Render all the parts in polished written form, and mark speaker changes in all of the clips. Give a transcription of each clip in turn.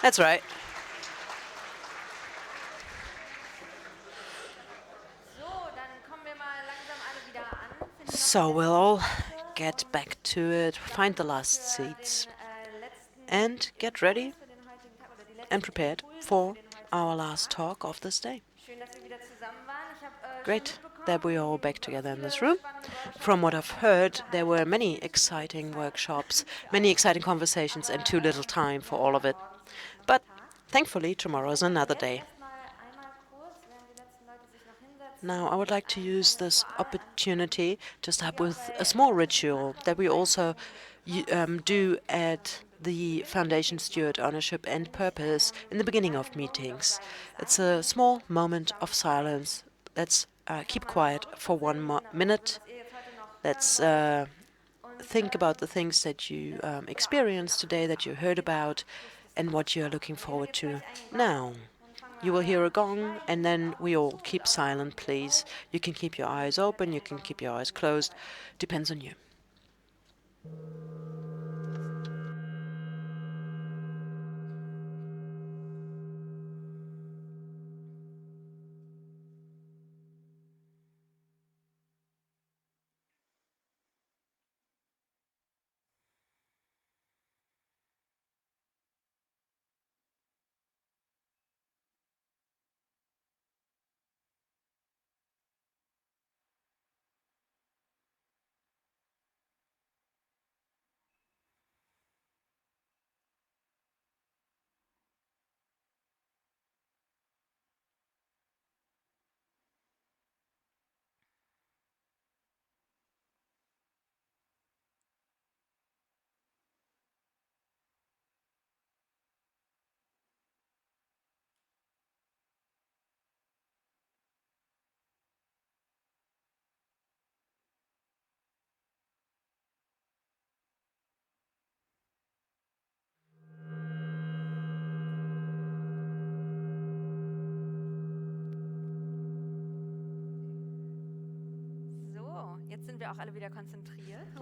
Speaker 1: That's right. So we'll all get back to it, find the last seats, and get ready and prepared for our last talk of this day. Great that we're all back together in this room. From what I've heard, there were many exciting workshops, many exciting conversations, and too little time for all of it. But thankfully, tomorrow is another day. Now, I would like to use this opportunity to start with a small ritual that we also do at the Foundation Steward-Ownership and Purpose in the beginning of meetings. It's a small moment of silence. Let's keep quiet for 1 minute. Let's think about the things that you experienced today, that you heard about, and what you're looking forward to now. You will hear a gong, and then we all keep silent, please. You can keep your eyes open, you can keep your eyes closed. Depends on you.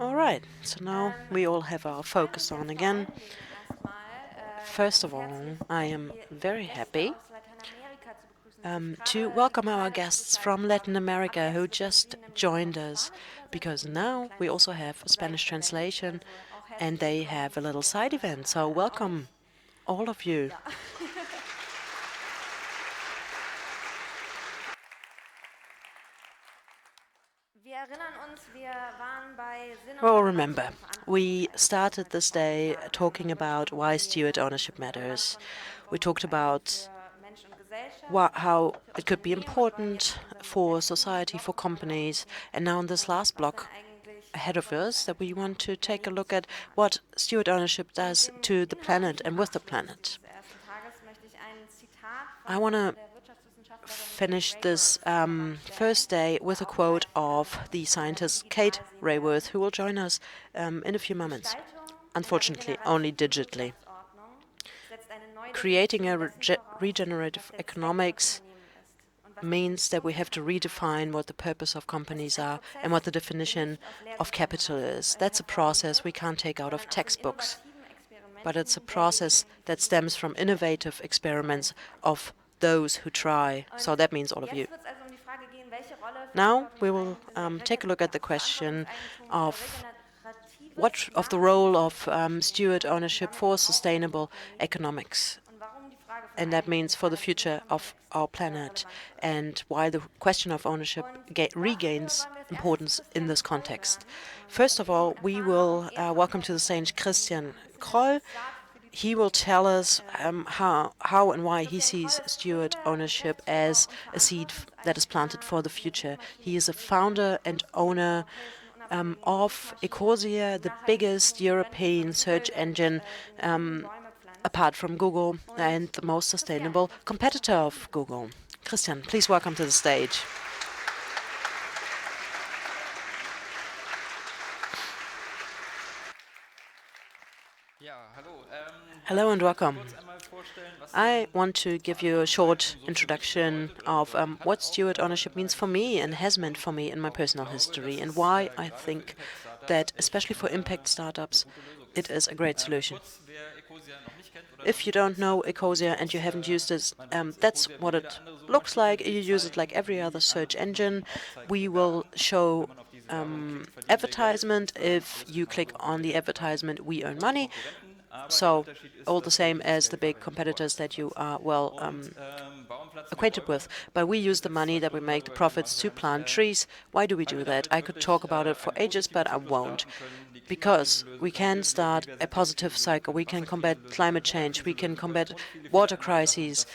Speaker 1: All right, so now we all have our focus on again. First of all, I am very happy to welcome our guests from Latin America who just joined us, because now we also have a Spanish translation and they have a little side event. So welcome, all of you. Well, remember, we started this day talking about why steward ownership matters. We talked about how it could be important for society, for companies, and now in this last block ahead of us that we want to take a look at what steward ownership does to the planet and with the planet. I want to finish this first day with a quote of the scientist Kate Raworth, who will join us in a few moments. Unfortunately, only digitally. Creating a regenerative economics means that we have to redefine what the purpose of companies are and what the definition of capital is. That's a process we can't take out of textbooks, but it's a process that stems from innovative experiments of those who try. So that means all of you. Now we will take a look at the question of the role of steward ownership for sustainable economics. And that means for the future of our planet, and why the question of ownership regains importance in this context. First of all, we will welcome to the stage Christian Kroll. He will tell us how and why he sees steward ownership as a seed that is planted for the future. He is a founder and owner of Ecosia, the biggest European search engine apart from Google and the most sustainable competitor of Google. Christian, please welcome to the stage. Hello and welcome. I want to give you a short introduction of what steward ownership means for me and has meant for me in my personal history, and why I think that, especially for impact startups, it is a great solution. If you don't know Ecosia and you haven't used it, that's what it looks like. You use it like every other search engine. We will show advertisement. If you click on the advertisement, we earn money. So all the same as the big competitors that you are well acquainted with. But we use the money that we make, the profits, to plant trees. Why do we do that? I could talk about it for ages, but I won't. Because we can start a positive cycle. We can combat climate change. We can combat water crises,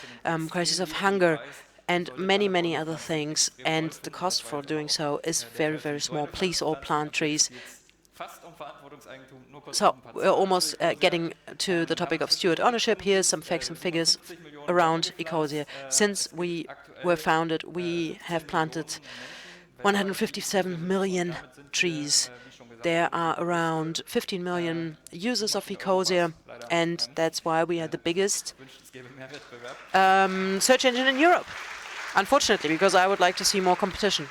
Speaker 1: crises of hunger, and many, many other things. And the cost for doing so is very, very small. Please all plant trees. So we're almost getting to the topic of steward ownership. Here's some facts and figures around Ecosia. Since we were founded, we have planted 157 million trees. There are around 15 million users of Ecosia, and that's why we are the biggest search engine in Europe. Unfortunately, because I would like to see more competition.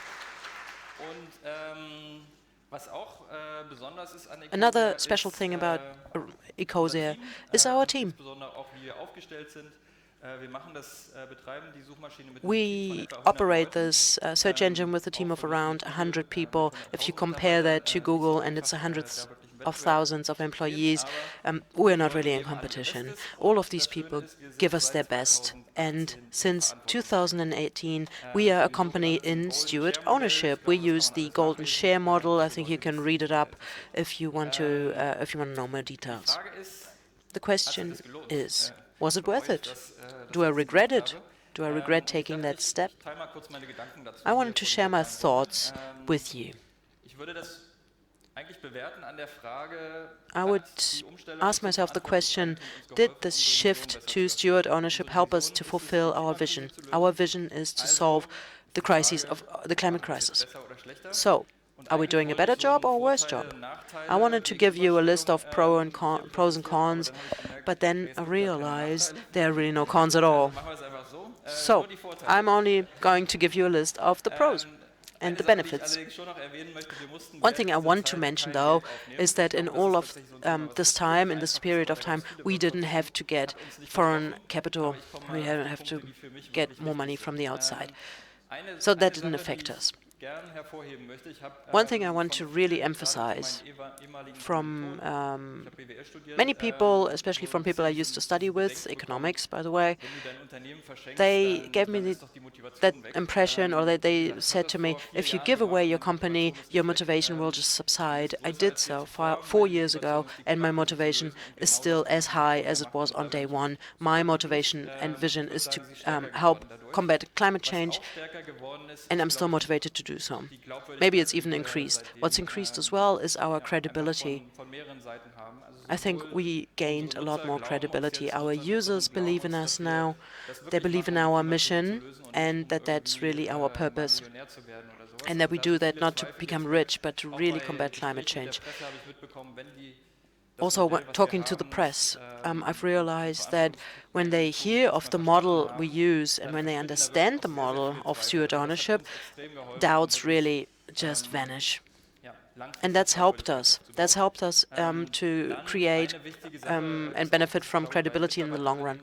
Speaker 1: Another special thing about Ecosia is our team. We operate this search engine with a team of around 100 people. If you compare that to Google, and it's hundreds of thousands of employees, we're not really in competition. All of these people give us their best. And since 2018, we are a company in steward ownership. We use the golden share model. I think you can read it up if you want to know more details. The question is, was it worth it? Do I regret it? Do I regret taking that step? I wanted to share my thoughts with you. I would ask myself the question, did this shift to steward ownership help us to fulfill our vision? Our vision is to solve the crises of the climate crisis. So, are we doing a better job or a worse job? I wanted to give you a list of pros and cons, but then I realized there are really no cons at all. So, I'm only going to give you a list of the pros and the benefits. One thing I want to mention, though, is that in all of this time, in this period of time, we didn't have to get foreign capital. We didn't have to get more money from the outside. So that didn't affect us. One thing I want to really emphasize from many people, especially from people I used to study with, economics, by the way, they gave me that impression, or they said to me, if you give away your company, your motivation will just subside. I did so 4 years ago, and my motivation is still as high as it was on day one. My motivation and vision is to help combat climate change, and I'm still motivated to do so. Maybe it's even increased. What's increased as well is our credibility. I think we gained a lot more credibility. Our users believe in us now. They believe in our mission, and that's really our purpose. And that we do that not to become rich, but to really combat climate change. Also, talking to the press, I've realized that when they hear of the model we use and when they understand the model of steward ownership, doubts really just vanish. And that's helped us. That's helped us to create and benefit from credibility in the long run.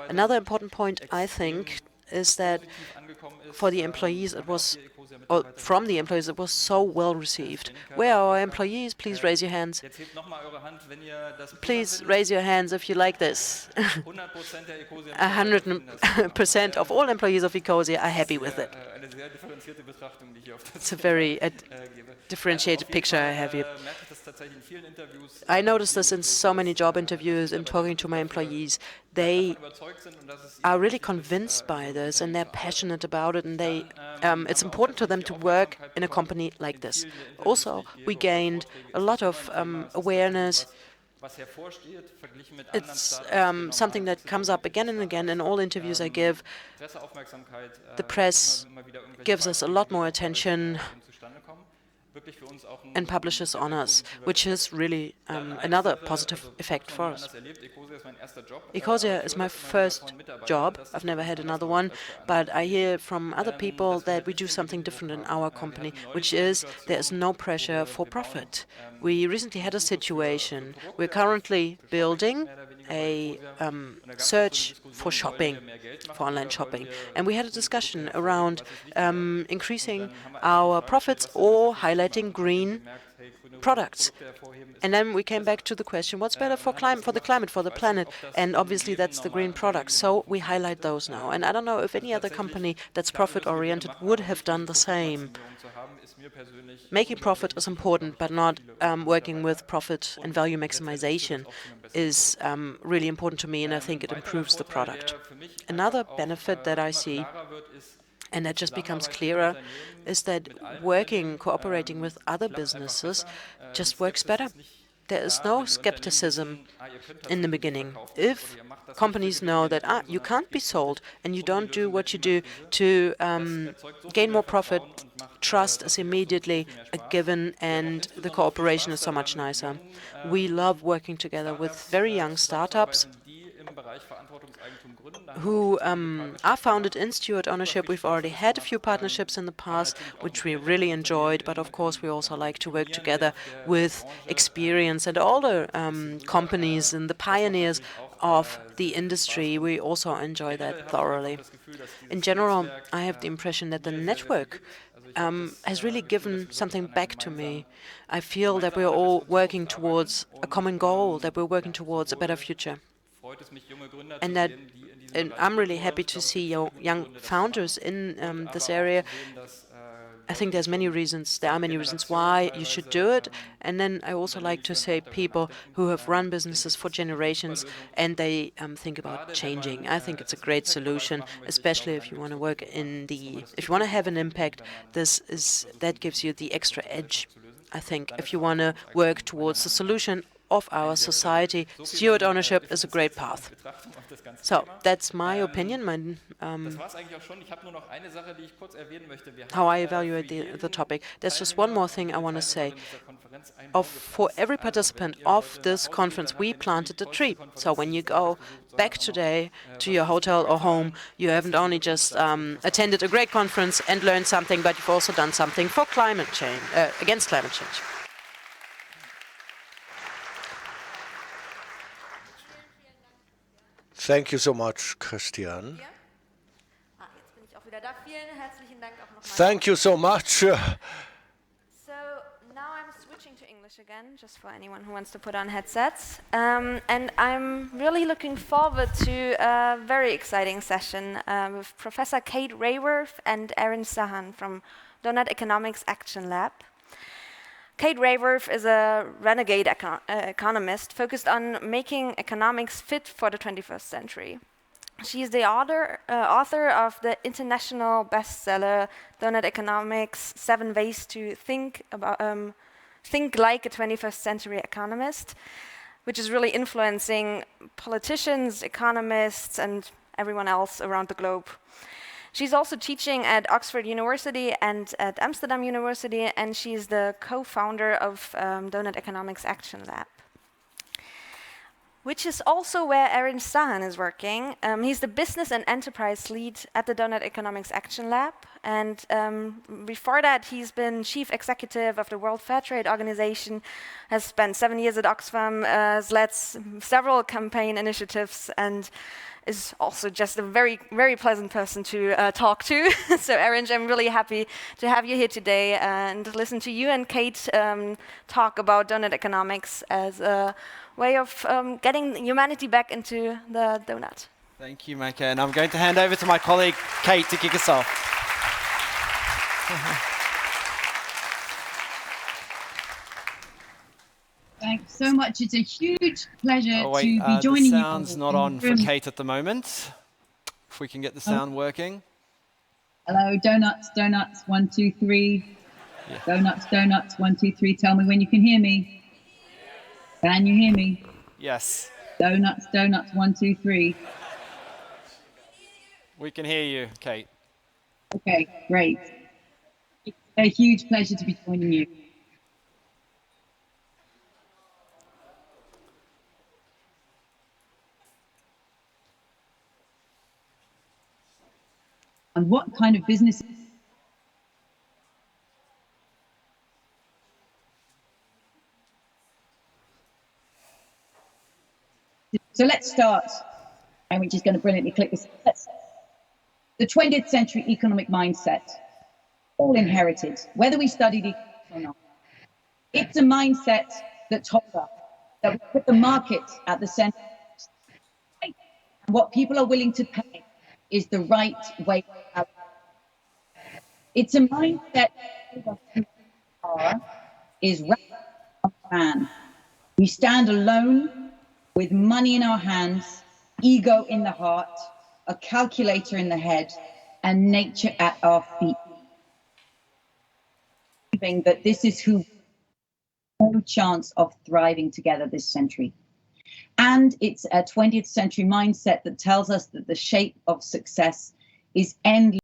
Speaker 1: Another important point, I think, is that for the employees, from the employees, it was so well received. Where are our employees? Please raise your hands. Please raise your hands if you like this. 100% of all employees of Ecosia are happy with it. It's a very differentiated picture I have here. I noticed this in so many job interviews and talking to my employees. They are really convinced by this, and they're passionate about it, and it's important to them to work in a company like this. Also, we gained a lot of awareness. It's something that comes up again and again in all interviews I give. The press gives us a lot more attention and publishes on us, which is really another positive effect for us. Ecosia is my first job. I've never had another one, but I hear from other people that we do something different in our company, which is there's no pressure for profit. We recently had a situation. We're currently building a search for shopping, for online shopping, and we had a discussion around increasing our profits or highlighting green products. And then we came back to the question, what's better for the climate, for the planet? And obviously that's the green products. So we highlight those now. And I don't know if any other company that's profit-oriented would have done the same. Making profit is important, but not working with profit and value maximization is really important to me, and I think it improves the product. Another benefit that I see, and that just becomes clearer, is that cooperating with other businesses just works better. There is no skepticism in the beginning. If companies know that you can't be sold and you don't do what you do to gain more profit, trust is immediately a given and the cooperation is so much nicer. We love working together with very young startups who are founded in Steward-Ownership. We've already had a few partnerships in the past, which we really enjoyed, but of course we also like to work together with experience and older companies and the pioneers of the industry. We also enjoy that thoroughly. In general, I have the impression that the network has really given something back to me. I feel that we're all working towards a common goal, that we're working towards a better future. And I'm really happy to see young founders in this area. I think there are many reasons why you should do it. And then I also like to say people who have run businesses for generations and they think about changing. I think it's a great solution, especially if you want to if you want to have an impact. That gives you the extra edge. I think if you want to work towards the solution of our society, Steward-Ownership is a great path. So that's my opinion, how I evaluate the topic. There's just one more thing I want to say. For every participant of this conference, we planted a tree. So when you go back today to your hotel or home, you haven't only just attended a great conference and learned something, but you've also done something for climate change, against climate change.
Speaker 2: Thank you so much, Christian. Thank you so much.
Speaker 3: So now I'm switching to English again, just for anyone who wants to put on headsets. And I'm really looking forward to a very exciting session with Professor Kate Raworth and Erinch Sahan from Doughnut Economics Action Lab. Kate Raworth is a renegade economist focused on making economics fit for the 21st century. She is the author of the international bestseller Doughnut Economics: 7 Ways to Think Like a 21st Century Economist, which is really influencing politicians, economists, and everyone else around the globe. She's also teaching at Oxford University and at Amsterdam University, and she's the co-founder of Doughnut Economics Action Lab, which is also where Erinch Sahan is working. He's the business and enterprise lead at the Doughnut Economics Action Lab, and before that he's been chief executive of the World Fair Trade Organization, has spent 7 years at Oxfam, has led several campaign initiatives, and is also just a very, very pleasant person to talk to. So Erinch, I'm really happy to have you here today and listen to you and Kate talk about Doughnut Economics as a way of getting humanity back into the donut.
Speaker 4: Thank you, Maike. And I'm going to hand over to my colleague, Kate, to kick us off.
Speaker 5: Thanks so much. It's a huge pleasure to be joining you.
Speaker 4: The sound's not on for Kate at the moment. If we can get the sound working.
Speaker 5: Hello, donuts, 1, 2, 3. Yeah. Donuts, 1, 2, 3. Tell me when you can hear me. Can you hear me?
Speaker 4: Yes.
Speaker 5: Donuts, 1, 2, 3.
Speaker 4: We can hear you, Kate.
Speaker 5: Okay, great. It's a huge pleasure to be joining you. and what kind of business. So let's start, and we're just going to brilliantly click this. The 20th century economic mindset, all inherited, whether we studied it or not. It's a mindset that told us that we put the market at the center. And what people are willing to pay is the right way. It's a mindset that is man. We stand alone with money in our hands, ego in the heart, a calculator in the head, and nature at our feet. That this is who no chance of thriving together this century. And it's a 20th century mindset that tells us that the shape of success is endless.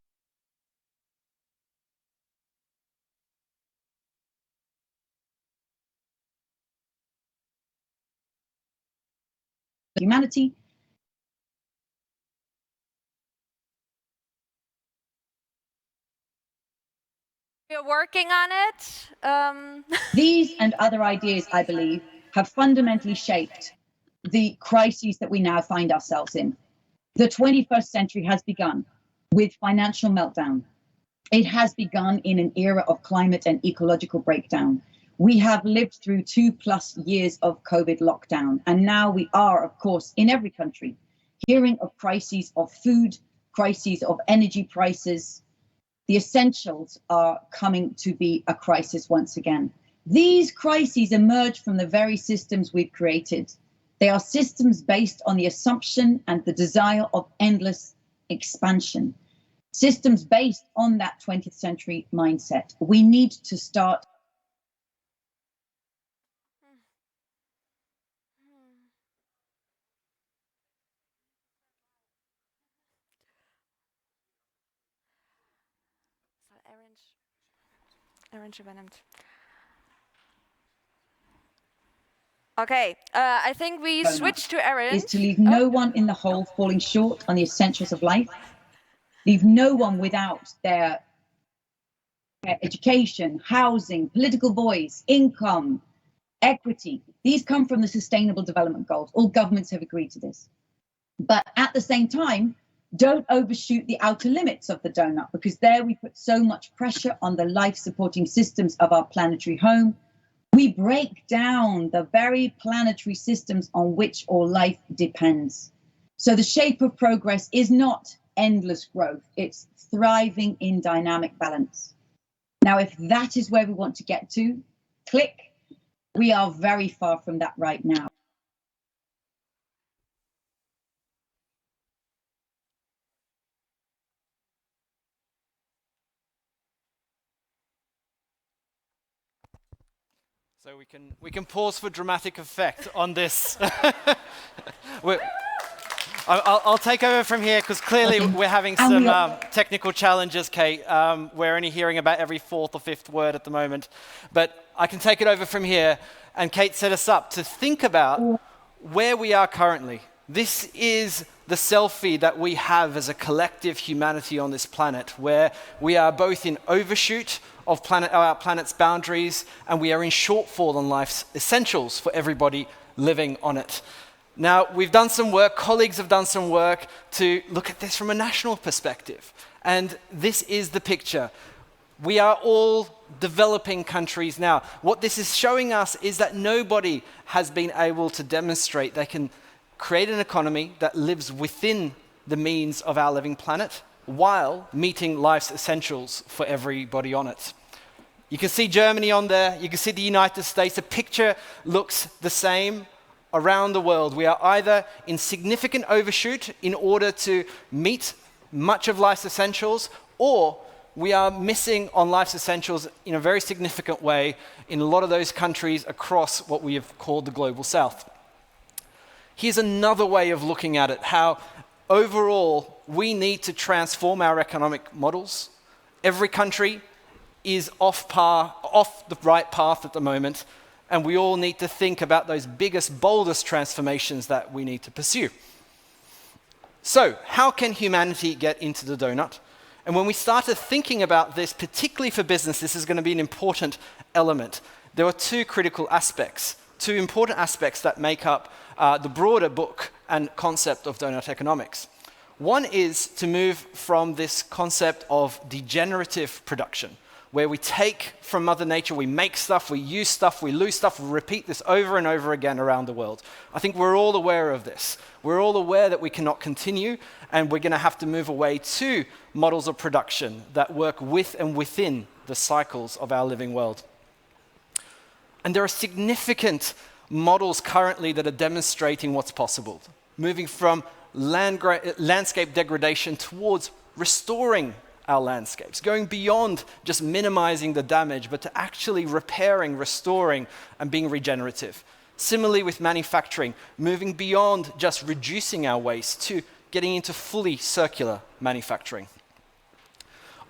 Speaker 5: Humanity.
Speaker 3: We're working on it.
Speaker 5: These and other ideas, I believe, have fundamentally shaped the crises that we now find ourselves in. The 21st century has begun with financial meltdown. It has begun in an era of climate and ecological breakdown. We have lived through 2+ years of COVID lockdown, and now we are, of course, in every country, hearing of crises of food, crises of energy prices. The essentials are coming to be a crisis once again. These crises emerge from the very systems we've created. They are systems based on the assumption and the desire of endless expansion. Systems based on that 20th century mindset. We need to start.
Speaker 3: Erinch übernimmt. Okay, I think we switch to Erinch.
Speaker 5: Is to leave no one in the hole falling short on the essentials of life. Leave no one without their education, housing, political voice, income, equity. These come from the Sustainable Development Goals. All governments have agreed to this. But at the same time, don't overshoot the outer limits of the donut, because there we put so much pressure on the life-supporting systems of our planetary home. We break down the very planetary systems on which all life depends. So the shape of progress is not endless growth. It's thriving in dynamic balance. Now, if that is where we want to get to, click. We are very far from that right now.
Speaker 4: So we can pause for dramatic effect on this. I'll take over from here, because clearly we're having some technical challenges, Kate. We're only hearing about every 4th or 5th word at the moment. But I can take it over from here, and Kate set us up to think about where we are currently. This is the selfie that we have as a collective humanity on this planet, where we are both in overshoot of our planet's boundaries, and we are in shortfall on life's essentials for everybody living on it. Now, we've done some work, colleagues have done some work to look at this from a national perspective. And this is the picture. We are all developing countries now. What this is showing us is that nobody has been able to demonstrate they can create an economy that lives within the means of our living planet while meeting life's essentials for everybody on it. You can see Germany on there, you can see the United States. The picture looks the same around the world. We are either in significant overshoot in order to meet much of life's essentials, or we are missing on life's essentials in a very significant way in a lot of those countries across what we have called the Global South. Here's another way of looking at it, how overall we need to transform our economic models. Every country is off the right path at the moment, and we all need to think about those biggest, boldest transformations that we need to pursue. So, how can humanity get into the donut? And when we started thinking about this, particularly for business, this is going to be an important element. There are two critical aspects, two important aspects that make up the broader book and concept of Doughnut economics. One is to move from this concept of degenerative production, where we take from Mother Nature, we make stuff, we use stuff, we lose stuff, we repeat this over and over again around the world. I think we're all aware of this. We're all aware that we cannot continue, and we're going to have to move away to models of production that work with and within the cycles of our living world. And there are significant models currently that are demonstrating what's possible, moving from landscape degradation towards restoring our landscapes, going beyond just minimizing the damage, but to actually repairing, restoring, and being regenerative. Similarly with manufacturing, moving beyond just reducing our waste to getting into fully circular manufacturing.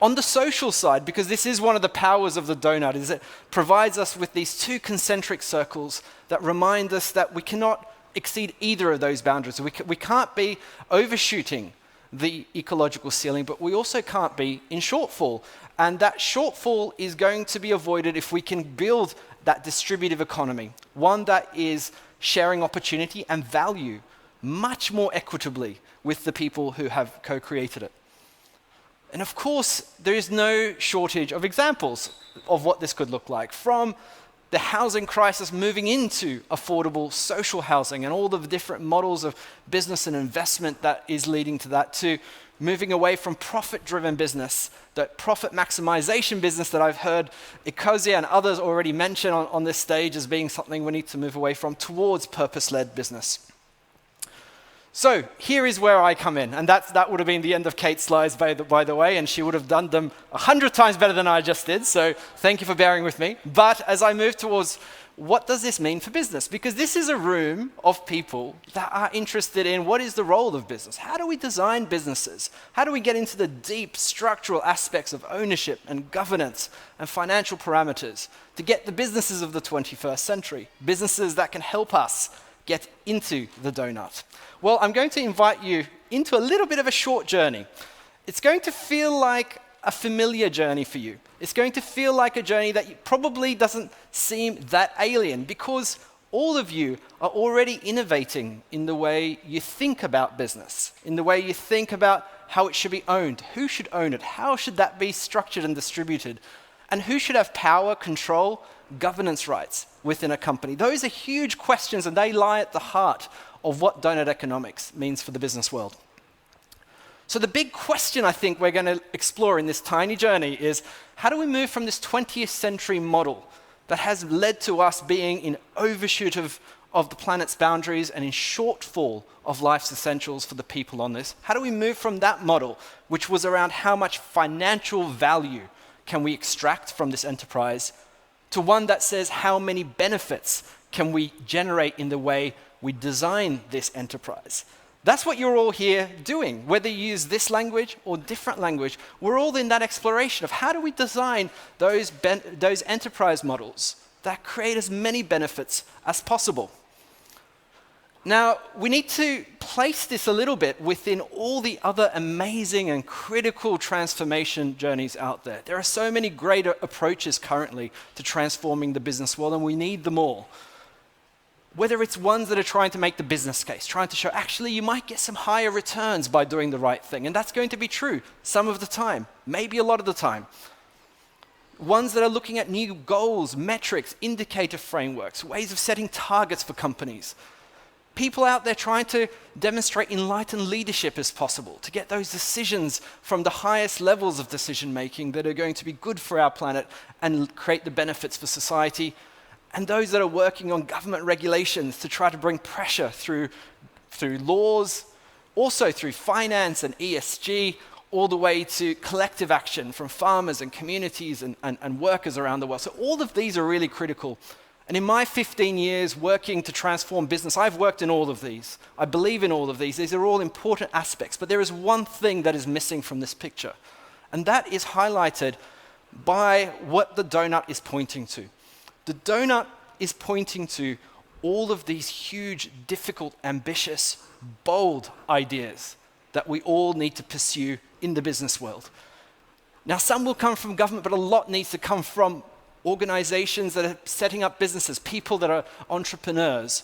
Speaker 4: On the social side, because this is one of the powers of the Doughnut, is it provides us with these two concentric circles that remind us that we cannot exceed either of those boundaries. We can't be overshooting the ecological ceiling, but we also can't be in shortfall. And that shortfall is going to be avoided if we can build that distributive economy, one that is sharing opportunity and value much more equitably with the people who have co-created it. And of course, there is no shortage of examples of what this could look like, from the housing crisis moving into affordable social housing and all the different models of business and investment that is leading to that, to moving away from profit-driven business, that profit maximization business that I've heard Ecosia and others already mention on this stage as being something we need to move away from, towards purpose-led business. So here is where I come in, and that would have been the end of Kate's slides, by the way, and she would have done them 100 times better than I just did, so thank you for bearing with me. But as I move towards what does this mean for business? Because this is a room of people that are interested in what is the role of business? How do we design businesses? How do we get into the deep structural aspects of ownership and governance and financial parameters to get the businesses of the 21st century, businesses that can help us get into the Doughnut? Well, I'm going to invite you into a little bit of a short journey. It's going to feel like a familiar journey for you. It's going to feel like a journey that probably doesn't seem that alien, because all of you are already innovating in the way you think about business, in the way you think about how it should be owned, who should own it, how should that be structured and distributed, and who should have power, control, governance rights within a company. Those are huge questions, and they lie at the heart of what Doughnut economics means for the business world. So the big question I think we're going to explore in this tiny journey is, how do we move from this 20th century model that has led to us being in overshoot of the planet's boundaries and in shortfall of life's essentials for the people on this? How do we move from that model, which was around how much financial value can we extract from this enterprise, to one that says how many benefits can we generate in the way we design this enterprise? That's what you're all here doing, whether you use this language or different language. We're all in that exploration of how do we design those enterprise models that create as many benefits as possible. Now, we need to place this a little bit within all the other amazing and critical transformation journeys out there. There are so many great approaches currently to transforming the business world, and we need them all. Whether it's ones that are trying to make the business case, trying to show actually you might get some higher returns by doing the right thing, and that's going to be true some of the time, maybe a lot of the time. Ones that are looking at new goals, metrics, indicator frameworks, ways of setting targets for companies. People out there trying to demonstrate enlightened leadership as possible, to get those decisions from the highest levels of decision making that are going to be good for our planet and create the benefits for society. And those that are working on government regulations to try to bring pressure through laws, also through finance and ESG, all the way to collective action from farmers and communities and workers around the world. So all of these are really critical. And in my 15 years working to transform business, I've worked in all of these. I believe in all of these. These are all important aspects. But there is one thing that is missing from this picture. And that is highlighted by what the Doughnut is pointing to. The Doughnut is pointing to all of these huge, difficult, ambitious, bold ideas that we all need to pursue in the business world. Now, some will come from government, but a lot needs to come from organizations that are setting up businesses, people that are entrepreneurs.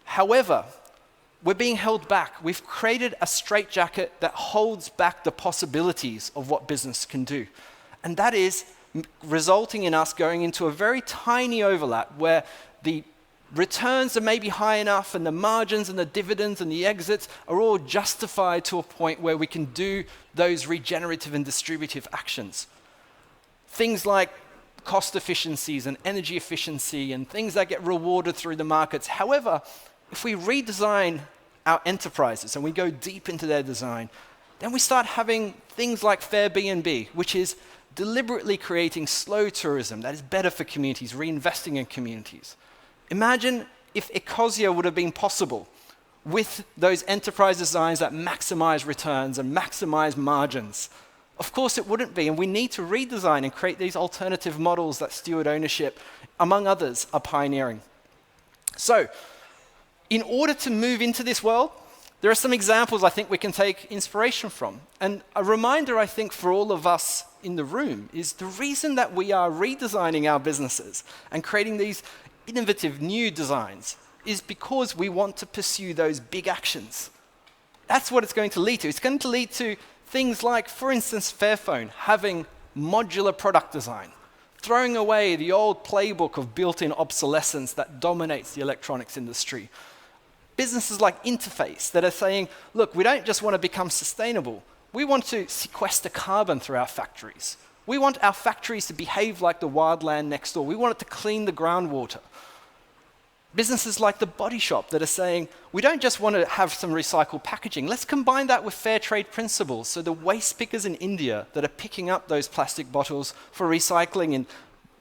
Speaker 4: However, we're being held back. We've created a straitjacket that holds back the possibilities of what business can do. And that is resulting in us going into a very tiny overlap where the returns are maybe high enough and the margins and the dividends and the exits are all justified to a point where we can do those regenerative and distributive actions. Things like cost efficiencies and energy efficiency and things that get rewarded through the markets. However, if we redesign our enterprises and we go deep into their design, then we start having things like fair B&B, which is deliberately creating slow tourism that is better for communities, reinvesting in communities. Imagine if Ecosia would have been possible with those enterprise designs that maximize returns and maximize margins. Of course it wouldn't be, and we need to redesign and create these alternative models that Steward-Ownership, among others, are pioneering. So, in order to move into this world, there are some examples I think we can take inspiration from. And a reminder, I think, for all of us in the room is the reason that we are redesigning our businesses and creating these innovative new designs is because we want to pursue those big actions. That's what it's going to lead to. It's going to lead to things like, for instance, Fairphone having modular product design, throwing away the old playbook of built-in obsolescence that dominates the electronics industry. Businesses like Interface that are saying, look, we don't just want to become sustainable. We want to sequester carbon through our factories. We want our factories to behave like the wildland next door. We want it to clean the groundwater. Businesses like The Body Shop that are saying, we don't just want to have some recycled packaging. Let's combine that with fair trade principles. So the waste pickers in India that are picking up those plastic bottles for recycling in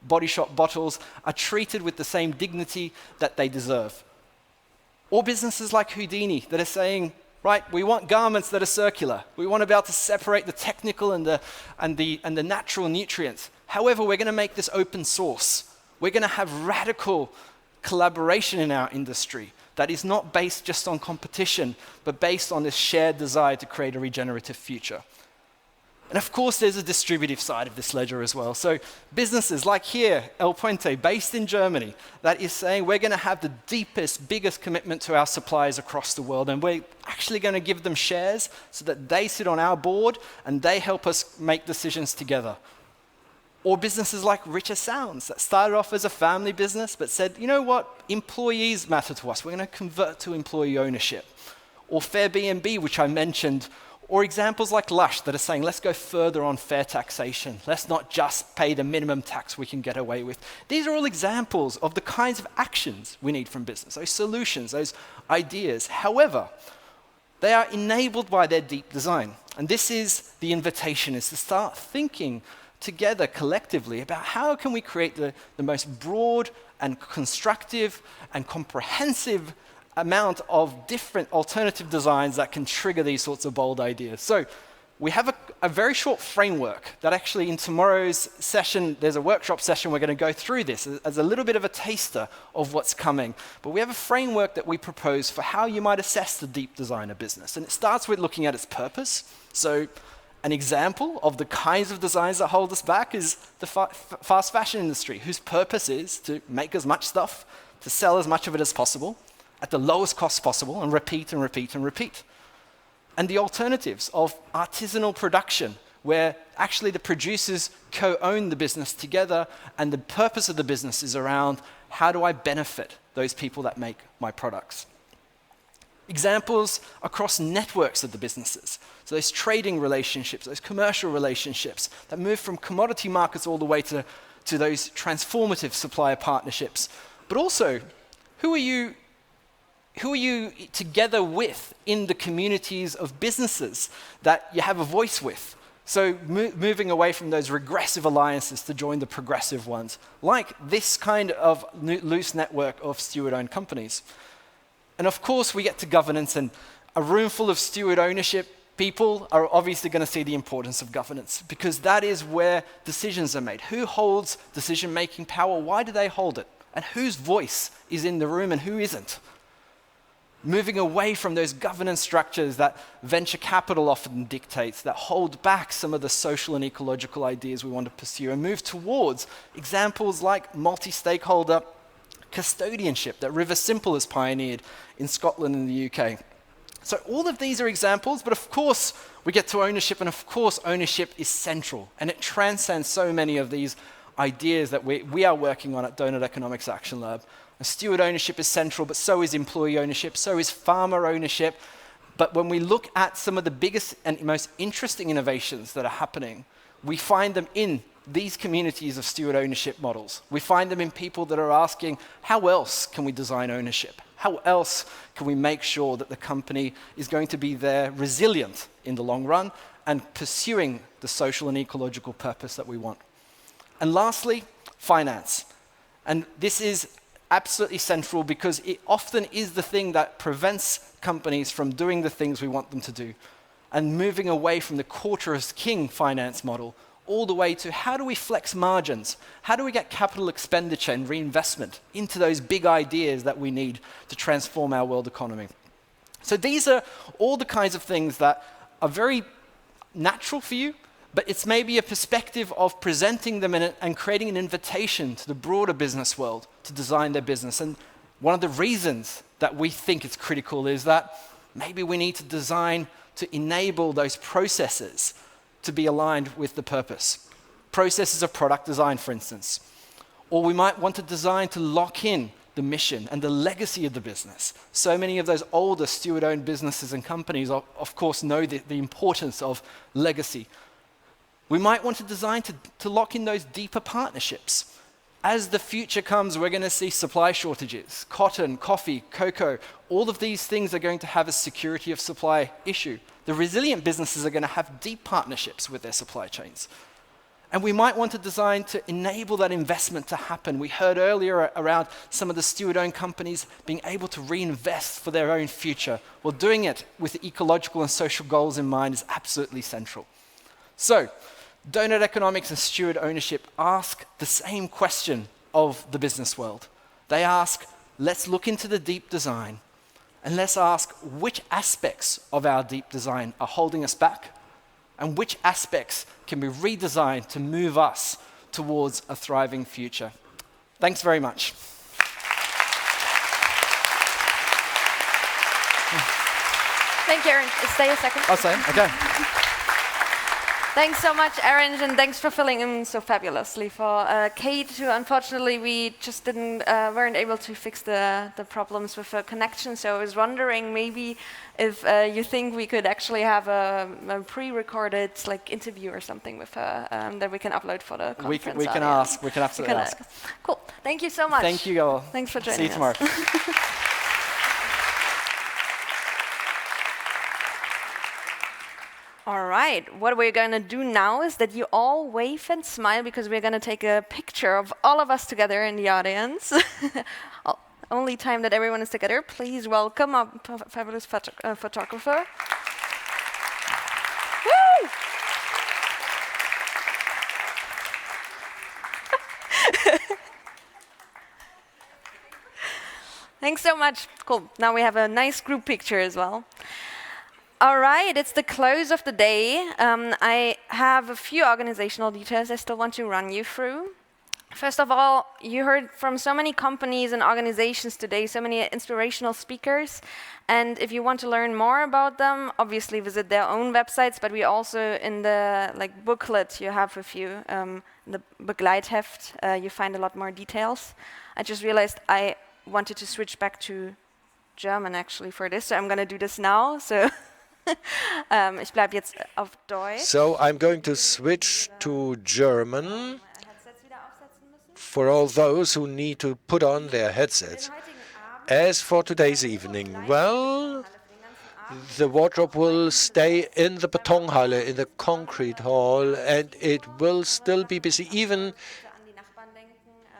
Speaker 4: Body Shop bottles are treated with the same dignity that they deserve. Or businesses like Houdini that are saying, right, we want garments that are circular. We want to be able to separate the technical and the natural nutrients. However, we're going to make this open source. We're going to have radical collaboration in our industry that is not based just on competition, but based on this shared desire to create a regenerative future. And of course, there's a distributive side of this ledger as well. So businesses like here, El Puente, based in Germany, that is saying we're going to have the deepest, biggest commitment to our suppliers across the world, and we're actually going to give them shares so that they sit on our board and they help us make decisions together. Or businesses like Richer Sounds that started off as a family business but said, you know what, employees matter to us. We're going to convert to employee ownership. Or Fair B&B, which I mentioned. Or examples like Lush that are saying, let's go further on fair taxation. Let's not just pay the minimum tax we can get away with. These are all examples of the kinds of actions we need from business, those solutions, those ideas. However, they are enabled by their deep design. And this is the invitation, is to start thinking together collectively about how can we create the most broad and constructive and comprehensive amount of different alternative designs that can trigger these sorts of bold ideas. So we have a very short framework that actually in tomorrow's session, there's a workshop session, we're going to go through this as a little bit of a taster of what's coming. But we have a framework that we propose for how you might assess the deep design of business. And it starts with looking at its purpose. So an example of the kinds of designs that hold us back is the fast fashion industry, whose purpose is to make as much stuff, to sell as much of it as possible, at the lowest cost possible, and repeat and repeat and repeat. And the alternatives of artisanal production, where actually the producers co-own the business together, and the purpose of the business is around how do I benefit those people that make my products. Examples across networks of the businesses. So those trading relationships, those commercial relationships that move from commodity markets all the way to those transformative supplier partnerships. But also, who are you together with in the communities of businesses that you have a voice with? So moving away from those regressive alliances to join the progressive ones, like this kind of loose network of steward-owned companies. And of course, we get to governance, and a room full of steward ownership people are obviously going to see the importance of governance, because that is where decisions are made. Who holds decision-making power? Why do they hold it? And whose voice is in the room and who isn't? moving away from those governance structures that venture capital often dictates, that hold back some of the social and ecological ideas we want to pursue, and move towards examples like multi-stakeholder custodianship that River Simple has pioneered in Scotland and the UK. So all of these are examples, but of course we get to ownership, and of course ownership is central, and it transcends so many of these ideas that we are working on at Doughnut Economics Action Lab. Steward ownership is central, but so is employee ownership, so is farmer ownership. But when we look at some of the biggest and most interesting innovations that are happening, we find them in these communities of steward ownership models. We find them in people that are asking, how else can we design ownership? How else can we make sure that the company is going to be there resilient in the long run and pursuing the social and ecological purpose that we want? And lastly, finance. And this is absolutely central because it often is the thing that prevents companies from doing the things we want them to do and moving away from the quarter as king finance model all the way to how do we flex margins? How do we get capital expenditure and reinvestment into those big ideas that we need to transform our world economy? So these are all the kinds of things that are very natural for you, but it's maybe a perspective of presenting them and creating an invitation to the broader business world to design their business. And one of the reasons that we think it's critical is that maybe we need to design to enable those processes to be aligned with the purpose. Processes of product design, for instance. Or we might want to design to lock in the mission and the legacy of the business. So many of those older steward-owned businesses and companies, of course, know the importance of legacy. We might want to design to lock in those deeper partnerships. As the future comes, we're going to see supply shortages, cotton, coffee, cocoa. All of these things are going to have a security of supply issue. The resilient businesses are going to have deep partnerships with their supply chains. And we might want to design to enable that investment to happen. We heard earlier around some of the steward-owned companies being able to reinvest for their own future. Well, doing it with ecological and social goals in mind is absolutely central. So, Doughnut Economics and Steward Ownership ask the same question of the business world. They ask, let's look into the deep design, and let's ask which aspects of our deep design are holding us back, and which aspects can be redesigned to move us towards a thriving future. Thanks very much.
Speaker 3: Thank you, Erinch. Stay a second.
Speaker 4: I'll stay. Okay.
Speaker 3: Thanks so much, Erinch, and thanks for filling in so fabulously. For Kate, who unfortunately we just weren't able to fix the problems with her connection. So I was wondering maybe if you think we could actually have a pre-recorded interview or something with her that we can upload for the conference.
Speaker 4: We can ask. We can absolutely ask.
Speaker 3: Cool. Thank you so much.
Speaker 4: Thank you all.
Speaker 3: Thanks for joining us.
Speaker 4: See you tomorrow.
Speaker 3: All right, what we're going to do now is that you all wave and smile because we're going to take a picture of all of us together in the audience. Only time that everyone is together. Please welcome our fabulous photographer. Woo! Thanks so much. Cool. Now we have a nice group picture as well. All right, it's the close of the day. I have a few organizational details I still want to run you through. First of all, you heard from so many companies and organizations today, so many inspirational speakers. And if you want to learn more about them, obviously visit their own websites, but we also, in the booklet you have with you, the Begleitheft, you find a lot more details. I just realized I wanted to switch back to German actually for this, so I'm going to do this now. So. Ich bleib jetzt auf Deutsch.
Speaker 2: So I'm going to switch to German for all those who need to put on their headsets. As for today's evening, well, the wardrobe will stay in the Betonhalle, in the concrete hall, and it will still be busy even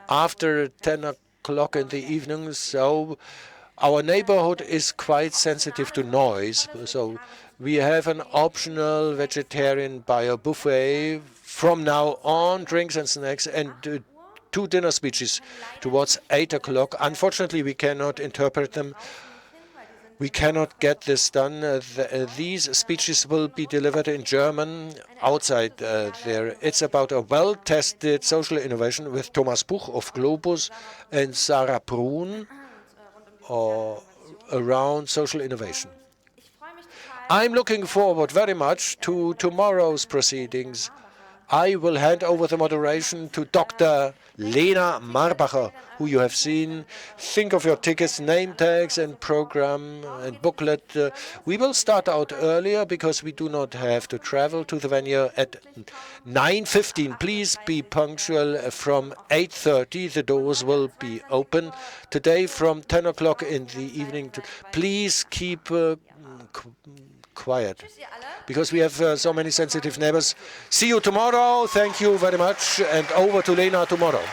Speaker 2: after 10 o'clock in the evening. So our neighborhood is quite sensitive to noise, so we have an optional vegetarian bio buffet from now on, drinks and snacks, and 2 dinner speeches towards 8 o'clock. Unfortunately, we cannot interpret them. We cannot get this done. These speeches will be delivered in German outside there. It's about a well-tested social innovation with Thomas Buch of Globus and Sarah Brun around social innovation. I'm looking forward very much to tomorrow's proceedings. I will hand over the moderation to Dr. Lena Marbacher, who you have seen. Think of your tickets, name tags, and program and booklet. We will start out earlier because we do not have to travel to the venue at 9:15. Please be punctual. From 8:30, the doors will be open. Today, from 10 o'clock in the evening, please keep quiet, because we have so many sensitive neighbors. See you tomorrow. Thank you very much. And over to Lena tomorrow.